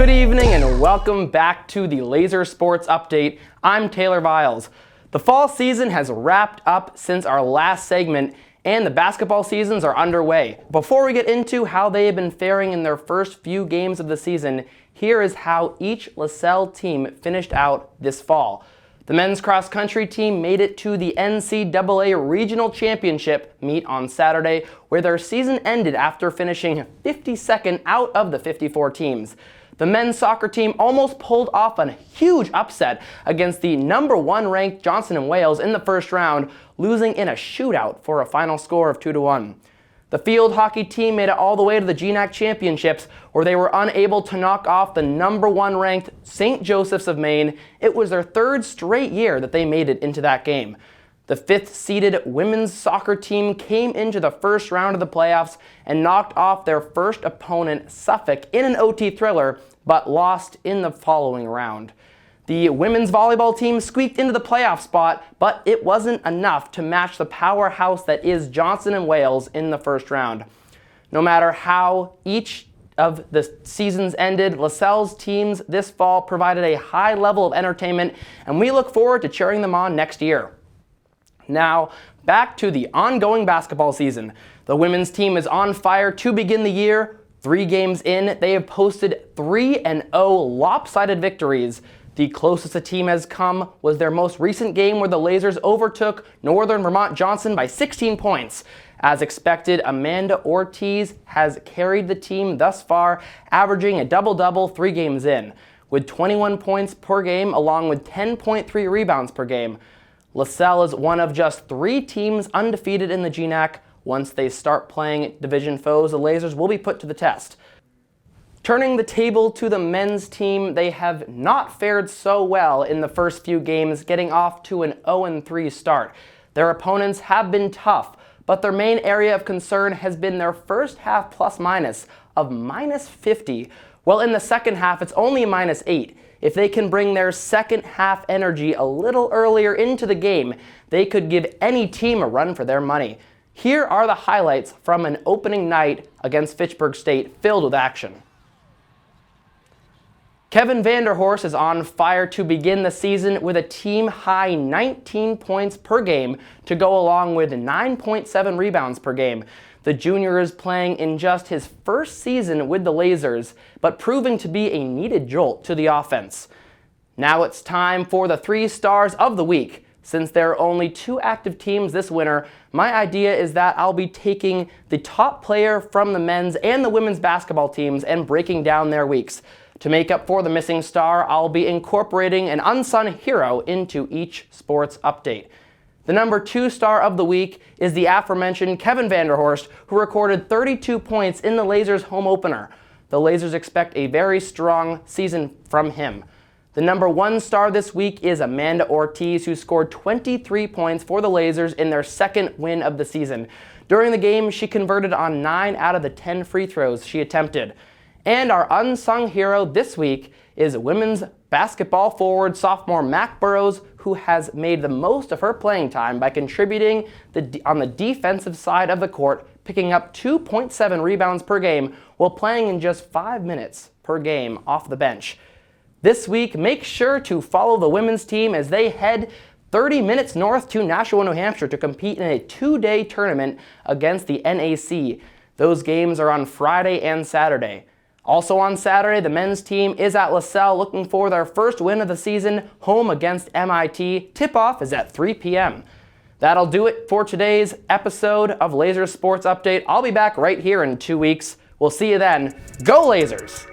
Good evening and welcome back to the Laser Sports Update. I'm Taylor Viles. The fall season has wrapped up since our last segment and the basketball seasons are underway. Before we get into how they have been faring in their first few games of the season, here is how each LaSalle team finished out this fall. The men's cross country team made it to the NCAA Regional Championship meet on Saturday, where their season ended after finishing 52nd out of the 54 teams. The men's soccer team almost pulled off a huge upset against the number 1 ranked Johnson & Wales in the first round, losing in a shootout for a final score of 2-1. The field hockey team made it all the way to the GNAC Championships, where they were unable to knock off the number 1 ranked St. Joseph's of Maine. It was their 3rd straight year that they made it into that game. The 5th seeded women's soccer team came into the first round of the playoffs and knocked off their first opponent, Suffolk, in an OT thriller, but lost in the following round. The women's volleyball team squeaked into the playoff spot, but it wasn't enough to match the powerhouse that is Johnson & Wales in the first round. No matter how each of the seasons ended, LaSalle's teams this fall provided a high level of entertainment, and we look forward to cheering them on next year. Now, back to the ongoing basketball season. The women's team is on fire to begin the year. 3 games in, they have posted 3-0 lopsided victories. The closest the team has come was their most recent game where the Lasers overtook Northern Vermont Johnson by 16 points. As expected, Amanda Ortiz has carried the team thus far, averaging a double-double 3 games in, with 21 points per game along with 10.3 rebounds per game. LaSalle is one of just 3 teams undefeated in the GNAC. Once they start playing division foes, the Lasers will be put to the test. Turning the table to the men's team, they have not fared so well in the first few games, getting off to an 0-3 start. Their opponents have been tough, but their main area of concern has been their first half plus-minus of -50. Well, in the second half, it's only a -8. If they can bring their second half energy a little earlier into the game, they could give any team a run for their money. Here are the highlights from an opening night against Fitchburg State filled with action. Kevin Vanderhorst is on fire to begin the season with a team-high 19 points per game to go along with 9.7 rebounds per game. The junior is playing in just his first season with the Lasers, but proving to be a needed jolt to the offense. Now it's time for the 3 stars of the week. Since there are only 2 active teams this winter, my idea is that I'll be taking the top player from the men's and the women's basketball teams and breaking down their weeks. To make up for the missing star, I'll be incorporating an unsung hero into each sports update. The number 2 star of the week is the aforementioned Kevin Vanderhorst, who recorded 32 points in the Lasers home opener. The Lasers expect a very strong season from him. The number 1 star this week is Amanda Ortiz, who scored 23 points for the Lasers in their 2nd win of the season. During the game, she converted on 9 out of the 10 free throws she attempted. And our unsung hero this week is women's basketball forward sophomore Mac Burrows, who has made the most of her playing time by contributing on the defensive side of the court, picking up 2.7 rebounds per game while playing in just 5 minutes per game off the bench. This week, make sure to follow the women's team as they head 30 minutes north to Nashua, New Hampshire to compete in a 2-day tournament against the NAC. Those games are on Friday and Saturday. Also on Saturday, the men's team is at LaSalle looking for their first win of the season, home against MIT. Tip-off is at 3 p.m. That'll do it for today's episode of Laser Sports Update. I'll be back right here in 2 weeks. We'll see you then. Go Lasers!